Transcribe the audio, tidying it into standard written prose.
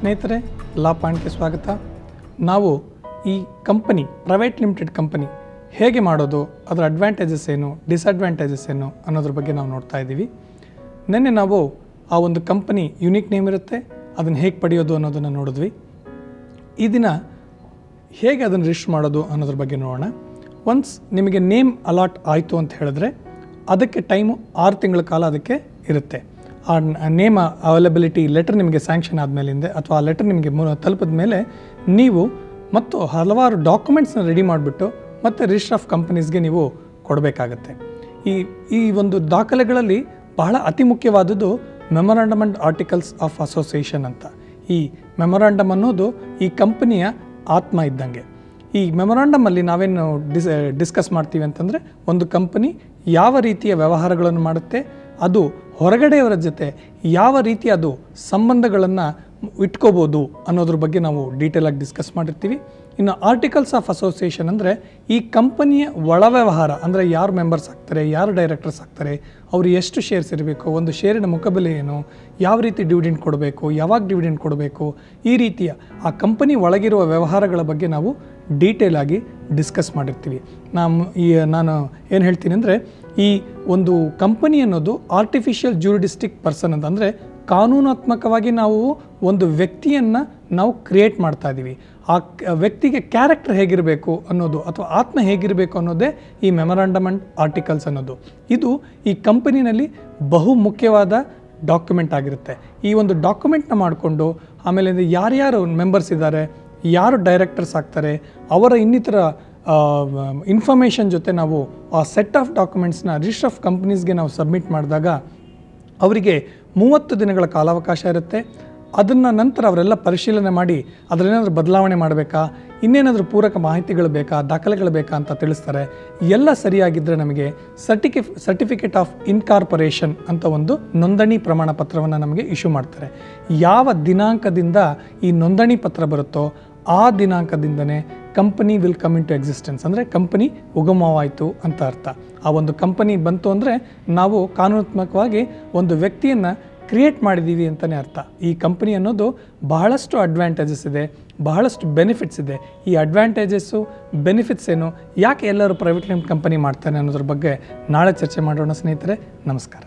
ಸ್ನೇಹಿತರೆ, ಲಾ ಪಾಯಿಂಟ್ಗೆ ಸ್ವಾಗತ. ನಾವು ಈ ಕಂಪನಿ ಪ್ರೈವೇಟ್ ಲಿಮಿಟೆಡ್ ಕಂಪನಿ ಹೇಗೆ ಮಾಡೋದು, ಅದರ ಅಡ್ವಾಂಟೇಜಸ್ ಏನು, ಡಿಸ್ಅಡ್ವಾಂಟೇಜಸ್ ಏನು ಅನ್ನೋದ್ರ ಬಗ್ಗೆ ನಾವು ನೋಡ್ತಾ ಇದ್ದೀವಿ. ನಿನ್ನೆ ನಾವು ಆ ಒಂದು ಕಂಪನಿ ಯುನಿಕ್ ನೇಮ್ ಇರುತ್ತೆ, ಅದನ್ನು ಹೇಗೆ ಪಡೆಯೋದು ಅನ್ನೋದನ್ನು ನೋಡಿದ್ವಿ. ಈ ದಿನ ಹೇಗೆ ಅದನ್ನು ರಿಜಿಸ್ಟರ್ ಮಾಡೋದು ಅನ್ನೋದ್ರ ಬಗ್ಗೆ ನೋಡೋಣ. ಒನ್ಸ್ ನಿಮಗೆ ನೇಮ್ ಅಲಾಟ್ ಆಯಿತು ಅಂತ ಹೇಳಿದ್ರೆ ಅದಕ್ಕೆ ಟೈಮು 6 ತಿಂಗಳ ಕಾಲ ಅದಕ್ಕೆ ಇರುತ್ತೆ. ಆ ನೇಮ್ ಅವೈಲಬಿಲಿಟಿ ಲೆಟರ್ ನಿಮಗೆ ಸ್ಯಾಂಕ್ಷನ್ ಆದಮೇಲಿಂದ ಅಥವಾ ಆ ಲೆಟರ್ ನಿಮಗೆ ತಲುಪಿದ ಮೇಲೆ ನೀವು ಮತ್ತು ಹಲವಾರು ಡಾಕ್ಯುಮೆಂಟ್ಸ್ನ ರೆಡಿ ಮಾಡಿಬಿಟ್ಟು ಮತ್ತು ರಿಜಿಸ್ಟರ್ ಆಫ್ ಕಂಪನೀಸ್ಗೆ ನೀವು ಕೊಡಬೇಕಾಗತ್ತೆ. ಈ ಒಂದು ದಾಖಲೆಗಳಲ್ಲಿ ಬಹಳ ಅತಿ ಮುಖ್ಯವಾದದ್ದು memorandum and articles of association ಅಂತ. ಈ ಮೆಮೊರಾಂಡಮ್ ಅನ್ನೋದು ಈ ಕಂಪನಿಯ ಆತ್ಮ ಇದ್ದಂಗೆ. ಈ ಮೆಮೊರಾಂಡಮಲ್ಲಿ ನಾವೇನು ಡಿಸ್ಕಸ್ ಮಾಡ್ತೀವಿ ಅಂತಂದರೆ, ಒಂದು ಕಂಪನಿ ಯಾವ ರೀತಿಯ ವ್ಯವಹಾರಗಳನ್ನು ಮಾಡುತ್ತೆ, ಅದು ಹೊರಗಡೆಯವರ ಜೊತೆ ಯಾವ ರೀತಿ ಅದು ಸಂಬಂಧಗಳನ್ನು ಇಟ್ಕೋಬೋದು ಅನ್ನೋದ್ರ ಬಗ್ಗೆ ನಾವು ಡೀಟೇಲಾಗಿ ಡಿಸ್ಕಸ್ ಮಾಡಿರ್ತೀವಿ. ಇನ್ನು ಆರ್ಟಿಕಲ್ಸ್ ಆಫ್ ಅಸೋಸಿಯೇಷನ್ ಅಂದರೆ ಈ ಕಂಪನಿಯ ಒಳ ವ್ಯವಹಾರ, ಅಂದರೆ ಯಾರು ಮೆಂಬರ್ಸ್ ಆಗ್ತಾರೆ, ಯಾರು ಡೈರೆಕ್ಟರ್ಸ್ ಆಗ್ತಾರೆ, ಅವರು ಎಷ್ಟು ಶೇರ್ಸ್ ಇರಬೇಕು, ಒಂದು ಶೇರಿನ ಮುಖಬೆಲೆ ಏನು, ಯಾವ ರೀತಿ ಡಿವಿಡೆಂಡ್ ಕೊಡಬೇಕು, ಯಾವಾಗ ಡಿವಿಡೆಂಡ್ ಕೊಡಬೇಕು, ಈ ರೀತಿಯ ಆ ಕಂಪನಿ ಒಳಗಿರುವ ವ್ಯವಹಾರಗಳ ಬಗ್ಗೆ ನಾವು ಡೀಟೇಲಾಗಿ ಡಿಸ್ಕಸ್ ಮಾಡಿರ್ತೀವಿ. ನಾನು ಏನು ಹೇಳ್ತೀನಿ ಅಂದರೆ, ಈ ಒಂದು ಕಂಪನಿ ಅನ್ನೋದು ಆರ್ಟಿಫಿಷಿಯಲ್ ಜ್ಯೂರಿಡಿಸ್ಟಿಕ್ ಪರ್ಸನ್ ಅಂತ, ಅಂದರೆ ಕಾನೂನಾತ್ಮಕವಾಗಿ ನಾವು ಒಂದು ವ್ಯಕ್ತಿಯನ್ನು ನಾವು ಕ್ರಿಯೇಟ್ ಮಾಡ್ತಾ ಇದ್ದೀವಿ. ಆ ವ್ಯಕ್ತಿಗೆ ಕ್ಯಾರೆಕ್ಟರ್ ಹೇಗಿರಬೇಕು ಅನ್ನೋದು ಅಥವಾ ಆತ್ಮ ಹೇಗಿರಬೇಕು ಅನ್ನೋದೇ ಈ ಮೆಮೊರಾಂಡಮ್ ಆ್ಯಂಡ್ ಆರ್ಟಿಕಲ್ಸ್ ಅನ್ನೋದು. ಇದು ಈ ಕಂಪನಿನಲ್ಲಿ ಬಹು ಮುಖ್ಯವಾದ ಡಾಕ್ಯುಮೆಂಟ್ ಆಗಿರುತ್ತೆ. ಈ ಒಂದು ಡಾಕ್ಯುಮೆಂಟ್ನ ಮಾಡಿಕೊಂಡು ಆಮೇಲೆ ಯಾರ್ಯಾರು ಮೆಂಬರ್ಸ್ ಇದ್ದಾರೆ, ಯಾರು ಡೈರೆಕ್ಟರ್ಸ್ ಆಗ್ತಾರೆ, ಅವರ ಇನ್ನಿತರ ಇನ್ಫಾರ್ಮೇಷನ್ ಜೊತೆ ನಾವು ಆ ಸೆಟ್ ಆಫ್ ಡಾಕ್ಯುಮೆಂಟ್ಸ್ನ ರಿಜಿಸ್ಟರ್ ಆಫ್ ಕಂಪನೀಸ್ಗೆ ನಾವು ಸಬ್ಮಿಟ್ ಮಾಡಿದಾಗ ಅವರಿಗೆ 30 ದಿನಗಳ ಕಾಲಾವಕಾಶ ಇರುತ್ತೆ. ಅದನ್ನು ನಂತರ ಅವರೆಲ್ಲ ಪರಿಶೀಲನೆ ಮಾಡಿ ಅದರೇನಾದರೂ ಬದಲಾವಣೆ ಮಾಡಬೇಕಾ, ಇನ್ನೇನಾದರೂ ಪೂರಕ ಮಾಹಿತಿಗಳು ಬೇಕಾ, ದಾಖಲೆಗಳು ಬೇಕಾ ಅಂತ ತಿಳಿಸ್ತಾರೆ. ಎಲ್ಲ ಸರಿಯಾಗಿದ್ದರೆ ನಮಗೆ ಸರ್ಟಿಫಿಕೇಟ್ ಆಫ್ ಇನ್ಕಾರ್ಪೊರೇಷನ್ ಅಂತ ಒಂದು ನೋಂದಣಿ ಪ್ರಮಾಣ ಪತ್ರವನ್ನು ನಮಗೆ ಇಶ್ಯೂ ಮಾಡ್ತಾರೆ. ಯಾವ ದಿನಾಂಕದಿಂದ ಈ ನೋಂದಣಿ ಪತ್ರ ಬರುತ್ತೋ ಆ ದಿನಾಂಕದಿಂದನೇ company will come into existence, ಅಂದರೆ ಕಂಪನಿ ಉಗಮವಾಯಿತು ಅಂತ ಅರ್ಥ. ಆ ಒಂದು ಕಂಪನಿ ಬಂತು ಅಂದರೆ ನಾವು ಕಾನೂನಾತ್ಮಕವಾಗಿ ಒಂದು ವ್ಯಕ್ತಿಯನ್ನು ಕ್ರಿಯೇಟ್ ಮಾಡಿದ್ದೀವಿ ಅಂತಲೇ ಅರ್ಥ. ಈ ಕಂಪನಿ ಅನ್ನೋದು ಬಹಳಷ್ಟು ಅಡ್ವಾಂಟೇಜಸ್ ಇದೆ, ಬಹಳಷ್ಟು ಬೆನಿಫಿಟ್ಸ್ ಇದೆ. ಈ ಅಡ್ವಾಂಟೇಜಸ್ಸು ಬೆನಿಫಿಟ್ಸ್ ಏನು, ಯಾಕೆ ಎಲ್ಲರೂ ಪ್ರೈವೇಟ್ ಲಿಮಿಟೆಡ್ ಕಂಪನಿ ಮಾಡ್ತಾರೆ ಅನ್ನೋದ್ರ ಬಗ್ಗೆ ನಾಳೆ ಚರ್ಚೆ ಮಾಡೋಣ ಸ್ನೇಹಿತರೆ. ನಮಸ್ಕಾರ.